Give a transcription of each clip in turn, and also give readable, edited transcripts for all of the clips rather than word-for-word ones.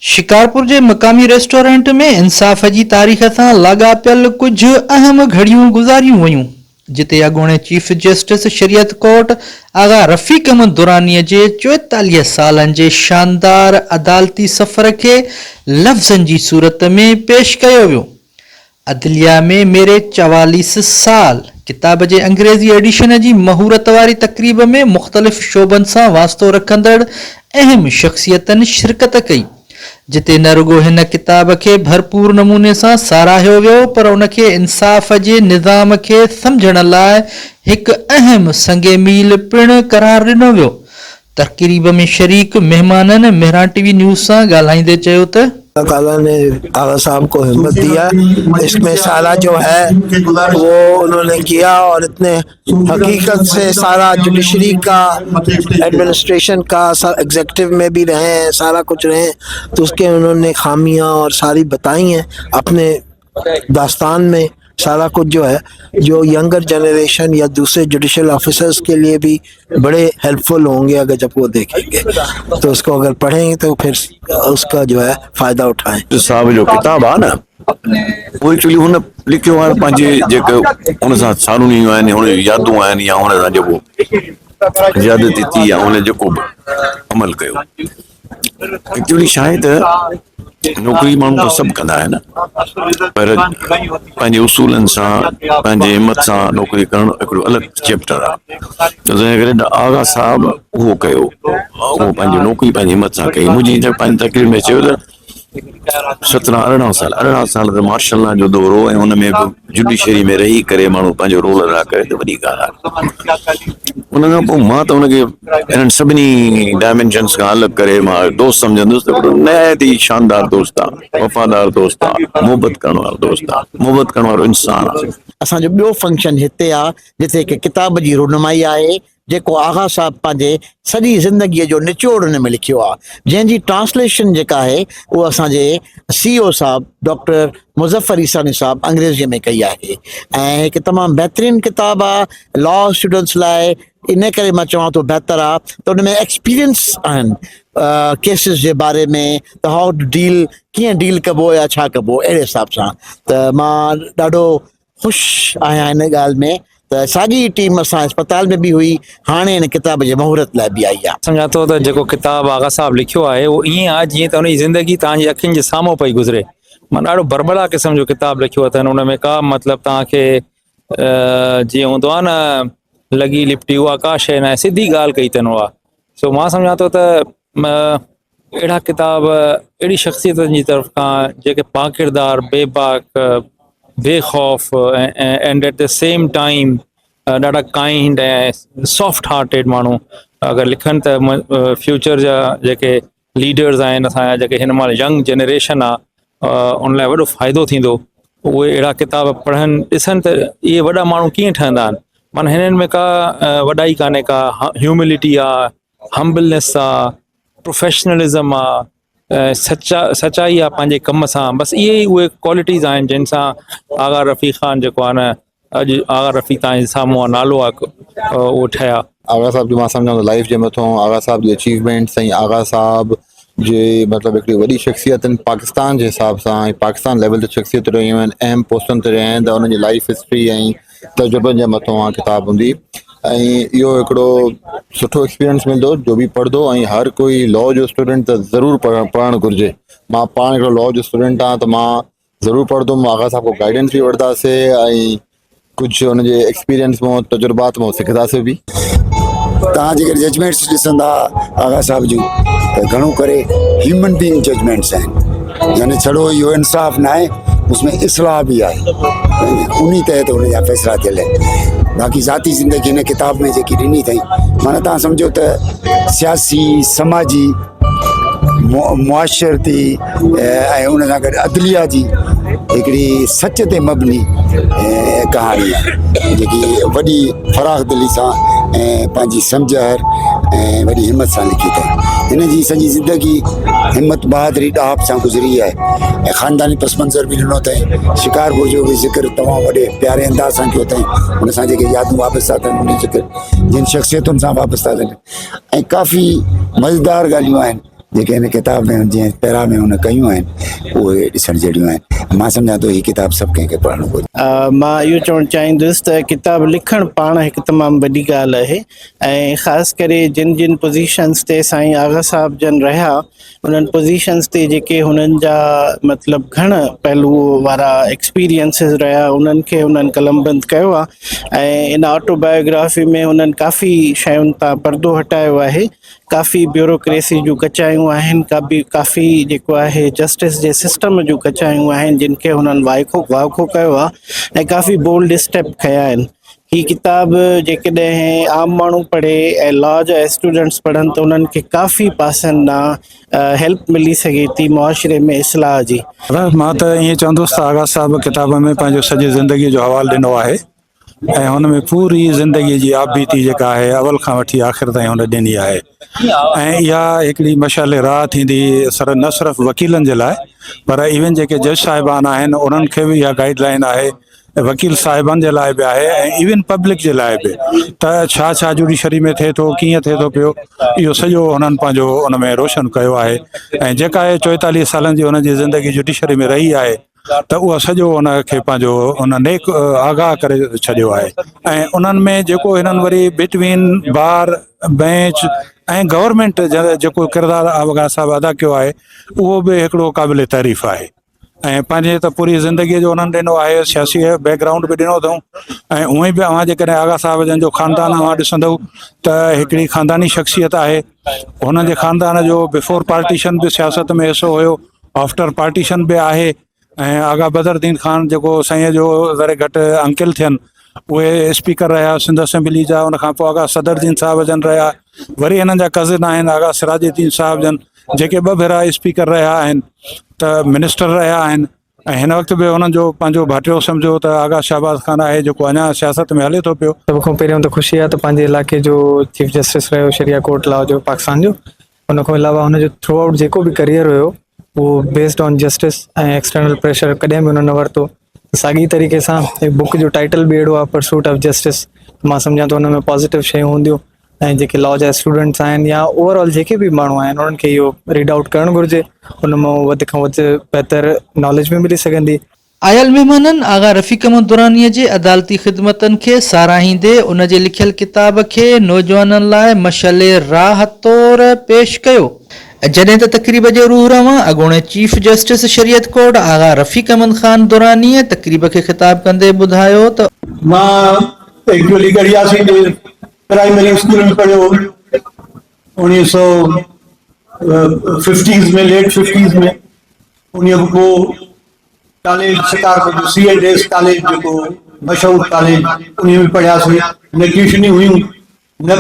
शिकारपुर जे मक़ामी रेस्टोरेंट में इंसाफ़ जी तारीख़ सां लाॻापियल कुझु अहम घड़ियूं गुज़ारियूं वयूं, जिते अॻूणे चीफ जस्टिस शरीयत कोर्ट आग़ा रफ़ीक़ अहमद दुरानीअ जे 44 सालनि जे शानदार अदालती सफ़र खे लफ़्ज़नि जी सूरत में पेश कयो वियो। अदलिया में मेरे 44 साल किताब जे अंग्रेज़ी एडिशन जी महूरत वारी तक़रीब में मुख़्तलिफ़ शोबनि सां वास्तो रखंदड़ अहम शख़्सियतनि शिरकत कई, जिते न रुगो हिन किताब के भरपूर नमूने सां साराहियो वियो, पर उनखे इंसाफ़ जे निज़ाम खे सम्झण लाइ हिकु अहम संगे मील पिणु करार ॾिनो वियो। तक़रीब में शरीक मेहमाननि मेहरान टीवी न्यूज़ सां ॻाल्हाईंदे चयो त ताला ने आगा साहब को हिम्मत दिया, इसमें सारा जो है वो उन्होंने किया और इतने हकीकत से सारा जुडिशरी का, एडमिनिस्ट्रेशन का, एग्जीक्यूटिव में भी रहे हैं, सारा कुछ रहे हैं, तो उसके उन्होंने खामियां और सारी बताई हैं अपने दास्तान में। सारा कुछ जो है जो यंगर जनरेशन या दूसरे जुडिशल ऑफिसर्स के लिए भी बड़े हेल्पफुल होंगे अगर जब वो देखेंगे, तो उसको अगर पढ़ेंगे तो फिर उसका जो है फ़ायदा उठाएं। जो साहब जो किताब आहे न, वो एक्चुअली हुन लिखियो आहे पंहिंजे जेके हुन सां सानूनियूं आहिनि, हुन यादूं आहिनि, या हुन सां जेको ज़्यादती थी आहे हुन जेको अमल कयो। एक्चुअली शायदि नौकरी माण्हू तो सभु कंदा आहिनि, पर पंहिंजे उसूलनि सां, पंहिंजे हिम्मत सां नौकरी करणु हिकिड़ो अलॻि चैप्टर आहे। तंहिं करे आगा साहब उहो कयो, उहो पंहिंजी नौकरी पंहिंजी हिम्मत सां कई। मुंहिंजी पंहिंजी तक़रीर में चयो त 17-18 साल त मार्शल जो दौर हो, ऐं हुन में बि जुडिशरी में रही करे माण्हू पंहिंजो रोल अदा करे त वॾी ॻाल्हि आहे। उन खां पोइ मां त हुनखे इन्हनि सभिनी डायमेंशन्स खां अलॻि करे मां दोस्त सम्झंदुसि त हिकिड़ो नहायत ई शानदार दोस्त आहे, वफ़ादार दोस्त आहे, मोहबत करण वारो दोस्त आहे, मोहबत करण वारो इंसान आहे। असांजो ॿियो फंक्शन हिते आहे जिते हिकु किताब जी रुनमाई आहे, जेको आगा साहब पंहिंजे सॼी ज़िंदगीअ जो निचोड़ हुन में लिखियो आहे, जंहिंजी ट्रांसलेशन जेका आहे उहा असांजे CEO साहब डॉक्टर मुज़फ़र ईसानी साहब अंग्रेज़ीअ में कई आहे, ऐं हिकु तमामु बहितरीनु किताबु आहे लॉ स्टूडेंट्स लाइ। इन करे मां चवां थो बहितर आहे त उन में एक्सपीरियंस आहिनि केसिस जे बारे में, त हाउ टू डील, कीअं डील कबो या छा कबो, अहिड़े हिसाब सां। त मां ॾाढो ख़ुशि आहियां इन ॻाल्हि में त साॻी टीम असां अस्पताल में बि हुई, हाणे हिन किताब जे महूरत लाइ बि आई आहे। सम्झा थो त जेको किताब आगा साहब लिखियो आहे उहो ईअं आहे जीअं त हुनजी ज़िंदगी तव्हांजी अखियुनि जे साम्हूं पई गुज़रे। मां ॾाढो बरबला क़िस्म जो किताब लिखियो अथनि, हुन में का मतिलबु तव्हांखे जीअं हूंदो आहे न लॻी लिपटी उहा का शइ न आहे, सिधी ॻाल्हि कई अथनि उहा। सो मां सम्झा थो त अहिड़ा किताब अहिड़ी शख़्सियतनि जी तरफ़ खां जेके पाकिरदार, बेबाक, बेखौफ़ and at the same time ॾाढा काइंड ऐं सॉफ्ट हार्टेड माण्हू अगरि लिखनि त फ्यूचर जा जेके लीडर्स आहिनि, असांजा जेके हिन महिल यंग जनरेशन आहे, उन लाइ वॾो फ़ाइदो थींदो। उहे अहिड़ा किताब पढ़नि, ॾिसनि त इहे वॾा माण्हू कीअं ठहंदा आहिनि। माना हिननि में का वॾाई कान्हे, का ह्यूमिलिटी आहे, हम्बलनेस आहे, प्रोफेशनलिज़म आहे, सचाई आहे पंहिंजे कम सां। बसि इहे ई उहे क्वालिटीज़ आहिनि जिन सां आगा रफ़ीक़ ख़ान जेको आहे न, अॼु आगा रफ़ीक़ तव्हांजे साम्हूं आहे, नालो आहे, उहो ठहिया। आगा साहब जो मां सम्झां थो लाइफ जे मथां आगा साहब जी अचीवमेंट साईं आगा साहब जे मतिलबु हिकिड़ी वॾी शख़्सियत आहिनि पाकिस्तान जे हिसाब सां, ऐं पाकिस्तान लेवल ते शख़्सियत रहियूं आहिनि, अहम पोस्टनि ते रहिया आहिनि, त हुननि जी लाइफ हिस्ट्री ऐं तजुर्बनि जे मथां किताब हूंदी। ऐं इहो हिकिड़ो सुठो एक्सपीरियंस मिलंदो जो बि पढ़ंदो, ऐं हर कोई लॉ जो स्टूडेंट त ज़रूरु पढ़णु घुरिजे। मां पाण हिकिड़ो लॉ जो स्टूडेंट आहियां, त मां ज़रूरु पढ़ंदुमि। आगा साहब को गाइडेंस बि वठंदासीं, ऐं कुझु हुनजे एक्सपीरियंस मां, तजुर्बात मां सिखंदासीं बि। तव्हां जेके जजमेंट्स ॾिसंदा आगा साहब जूं, त घणो करे ह्यूमन बीइंग जजमेंट्स आहिनि, यानी छड़ो इहो इंसाफ़ न आहे, उसमें इस्लाह बि आहे, उन तहत हुन जा फ़ैसिला थियल आहिनि। बाक़ी ज़ाती ज़िंदगी हिन किताब में जेकी ॾिनी अथई, माना तव्हां सम्झो त सियासी, समाजी, मुआशरती ऐं उन सां गॾु अदलिया जी हिकिड़ी सच ते मबनी कहाणी आहे, जेकी वॾी फराख़ दिली सां ऐं पंहिंजी सम्झर ऐं वॾी हिम्मत सां लिखी अथई। हिन जी सॼी ज़िंदगी हिम्मत बहादुरी ॾाहप सां गुज़री आहे, ऐं ख़ानदानी पस मंज़र बि ॾिनो अथई। शिकारपुर जो बि ज़िक्र तमामु वॾे प्यारे अंदाज़ सां कयो अथई, हुन सां जेके यादूं वापसि था थियनि, उन ज़िक्र जिन शख़्सियतुनि सां वापसि था थियनि, ऐं काफ़ी मज़ेदार ॻाल्हियूं आहिनि जेके हिन किताब में जीअं पहिरां में हुन कयूं आहिनि उहे ॾिसण जहिड़ियूं आहिनि। मां सम्झां थो हीअ किताब सभु कंहिंखे पढ़णु घुरिजे। मां इहो चवणु चाहींदुसि त किताब लिखणु पाण हिकु तमामु वॾी ॻाल्हि आहे ऐं ख़ासि करे जिन जिन पोज़ीशन्स ते साईं आगा साहब जन रहिया उन्हनि पोज़ीशन्स ते जेके हुननि जा मतिलबु घण पहलू वारा एक्सपीरियंसिस रहिया उन्हनि खे उन्हनि कलमबंद कयो आहे ऐं इन ऑटोबायोग्राफी में उन्हनि काफ़ी शयुनि तां पर्दो हटायो आहे, काफ़ी ब्यूरोक्रेसी जूं कचायूं आहिनि, काफ़ी जेको आहे जस्टिस जे सिस्टम जूं कचायूं आहिनि जिन खे हुननि वाइखो कयो आहे ऐं काफ़ी बोल्ड स्टेप खया आहिनि। ही किताब जेकॾहिं आम माण्हू पढ़े ऐं लॉ जा स्टूडेंट्स पढ़नि त उन्हनि खे काफ़ी पासनि ॾांहुं हेल्प मिली सघे थी मुआशरे में इस्लाह जी। मां त ईअं चवंदुसि त आगा साहब किताब में पंहिंजो सॼी ज़िंदगीअ जो हवालु ॾिनो आहे ऐं हुन में पूरी ज़िंदगीअ जी आपबीती जेका आहे अवल खां वठी आख़िर ताईं हुन ॾिनी आहे ऐं इहा हिकिड़ी मशाल राह थींदी न सिर्फ़ु वकीलनि जे लाइ पर इवन जेके जज साहिबान आहिनि उन्हनि खे बि इहा गाइडलाइन आहे, वकील साहिबनि जे लाइ बि आहे ऐं इवन पब्लिक जे लाइ बि त छा जुडिशरी में थिए थो, कीअं थिए थो पियो, इहो सॼो हुननि पंहिंजो उन में रोशन कयो आहे ऐं जेका आहे 44 सालनि जी हुनजी ज़िंदगी जुडिशरी में रही आहे त उहा सॼो उनखे पंहिंजो उन नेक आगाह करे छॾियो आहे ऐं उन्हनि में जेको हिननि वरी बिटवीन बार बेंच ऐं गवर्नमेंट जेको किरदारु आगा साहब अदा कयो आहे उहो बि हिकिड़ो क़ाबिल तारीफ़ आहे ऐं पंहिंजे त पूरी ज़िंदगीअ जो उन्हनि ॾिनो आहे, सियासी बैकग्राउंड बि ॾिनो अथऊं ऐं उअं ई बि अव्हां जेकॾहिं आगा साहब जन जो ख़ानदान अव्हां ॾिसंदव त हिकिड़ी ख़ानदानी शख़्सियत आहे। हुननि जे ख़ानदान जो बिफोर पार्टीशन बि सियासत में हिसो हुयो, आफ्टर पार्टीशन बि आहे ऐं आगा बदरुद्दीन ख़ान जेको साईं जो ज़रे घटि अंकिल थियनि उहे स्पीकर रहिया सिंध असेंबली जा, उनखां पोइ आगा सदरुद्दीन साहिब जन रहिया, वरी हिननि जा कज़िन आहिनि आगा सिराजुद्दीन साहिब जन जेके 2 भेरा स्पीकर रहिया आहिनि त मिनिस्टर रहिया आहिनि ऐं हिन वक़्तु बि हुननि जो पंहिंजो भाटियो सम्झो त आगा शहबाज़ ख़ान आहे जेको अञा सियासत में हले थो पियो। सभ खां पहिरियों त ख़ुशी आहे त पंहिंजे इलाइक़े जो चीफ जस्टिस रहियो शरिया कोर्ट लॉ जो पाकिस्तान जो, उन खां अलावा हुनजो थ्रू आउट जेको बि करियर हुयो उहो बेस्ड ऑन जस्टिस ऐं एक्सटर्नल प्रेशर कॾहिं बि हुन न वरितो। साॻी तरीक़े सां हिकु बुक जो टाइटल बि अहिड़ो आहे परसूट ऑफ जस्टिस, मां सम्झां थो हुन में पॉज़िटिव शयूं हूंदियूं ऐं जेके लॉ जा स्टूडेंट्स आहिनि या ओवरऑल जेके बि माण्हू आहिनि उन्हनि खे इहो रीड आउट करणु घुरिजे, हुन मां वधि खां वधि बहितर नॉलेज बि मिली सघंदी। आयल महिमाननि आगा रफ़ीक अहमद दुरानीअ जे अदालती ख़िदमतनि खे साराहींदे उन जे लिखियल किताब खे नौजवाननि लाइ मशाल राह तौरु पेश कयो। जॾहिं त तक़रीब जे रूह रवां अॻूणे चीफ जस्टिस शरीयत कोर्ट आगा रफ़ीक अहमद ख़ान दुरानीअ तक़रीब खे ख़िताब कंदे ॿुधायो त मां एक्चुअली गरियासी जे प्राइमरी स्कूल में पढ़ियो 1950s में, लेट 50s में। उन खां पोइ कॉलेज शिकारपुर जो CLS कॉलेज जेको मशहूरु कॉलेज उन में पढ़ियासीं। न ट्यूशनियूं हुयूं न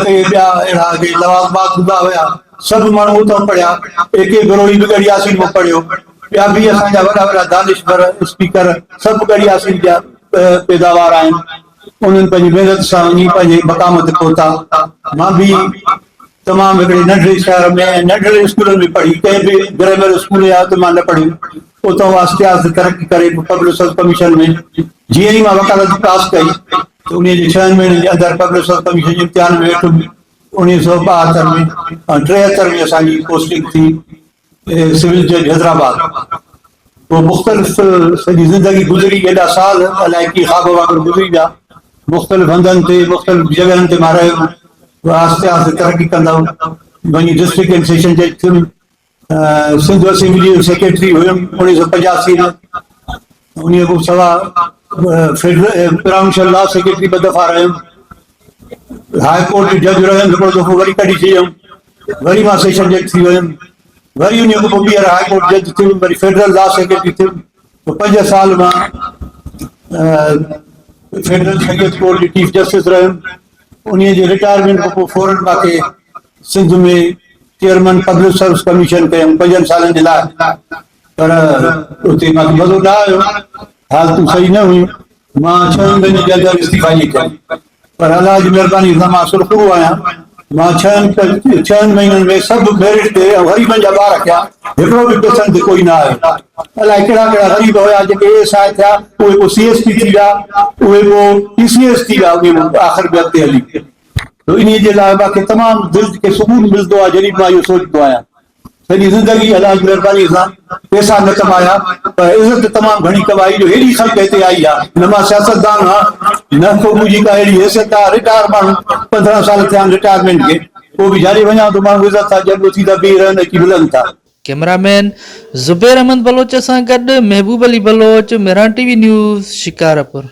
के ॿिया अहिड़ा के लवाज़मात हूंदा हुया, सभु माण्हू उतां पढ़िया। AK बरोड़ी बि गरियासी में पढ़ियो, ॿिया बि असांजा वॾा दानिशवर स्पीकर सभु गरियासी जा पैदावार आहिनि। उन्हनि पंहिंजी महिनत सां वञी पंहिंजे मक़ाम ते पहुता। मां बि तमामु हिकिड़े नंढड़े शहर में नंढड़े स्कूलनि में पढ़ी, कंहिं बि ग्रामर स्कूल या त मां न पढ़ियो। उतां आस्ते आस्ते तरक़ी करे पब्लिक सर्विस कमीशन में जीअं ई मां वकालत पास कई त उन जे 6 महीननि जे अंदरि पब्लिक सर्विस कमीशन जे इम्तिहान में वेठुमि 1972 में ऐं 73 में असांजी पोस्टिंग थी सिविल जज हैदराबाद। पोइ मुख़्तलिफ़ सॼी ज़िंदगी गुज़री, एॾा साल अलाए की ख़्वाब वांगुरु गुज़री विया। मुख़्तलिफ़ हंधनि ते मुख़्तलिफ़ जॻहनि ते मां रहियो। आस्ते आस्ते तरक़ी कंदा वञी डिस्ट्रिक्ट एंड सेशन जज थियुमि। सिंध असेंबली जो सेक्रेटरी हुयुमि 1985 में। उन खां सवाइ प्रोविंशियल लॉ सेक्रेटरी 2 दफ़ा रहियुमि। हाई कोर्ट जो जज रहियुमि, हिकिड़ो दफ़ो वरी कढी छॾियुमि, वरी मां सेशन जज थी वियुमि। वरी उन खां पोइ ॿीहर हाई कोर्ट जज थियुमि, वरी फेडरल लॉ सेक्रेटरी थियुमि। पोइ 5 साल मां फेडरल शरीयत कोर्ट जी चीफ जस्टिस रहियुमि। उन जे रिटायरमेंट खां पोइ फौरन मूंखे सिंध में चेयरमैन पब्लिक सर्विस कमीशन कयमि 5 सालनि जे लाइ, पर उते मूंखे मज़ो न आयो, हालतूं सही न हुयूं। मां 6 महीननि जे अंदरि इस्तीफ़ा ॾेई छॾी, पर अलाह जी महिरबानी सां मां सुरख़ुरू आहियां। मां 6 महीननि में सभु मेरिट ते वरी मुंहिंजा ॿार थिया, हिकिड़ो बि पेसनि ते कोई न आयो। अलाए कहिड़ा कहिड़ा ग़रीब हुया जेके ASI थिया, उहे पोइ CSP थी विया, उहे पोइ PCS थी विया, उहे आख़िर में अॻिते हली। तो इन जे लाइ मूंखे तमामु दिलि खे सुकून मिलंदो आहे जॾहिं मां इहो सोचंदो आहियां सॼी ज़िंदगी अलाह जी महिरबानी सां पैसा न कमाया पर इज़त तमामु घणी कमाई जो हेॾी ख़ल्क हिते आई आहे। न मां सियासतदान आहियां न को मुंहिंजी का अहिड़ी हैसियत आहे। रिटायर माण्हू 15 साल थिया आहिनि रिटायरमेंट खे, पोइ बि जाॾे वञा थो माण्हू इज़त था ॼण थी था बीह रहनि अची मिलनि था। कैमरामैन ज़ुबैर अहमद बलोच सां गॾु महबूब अली बलोच, मेरान टीवी न्यूज़, शिकारपुर।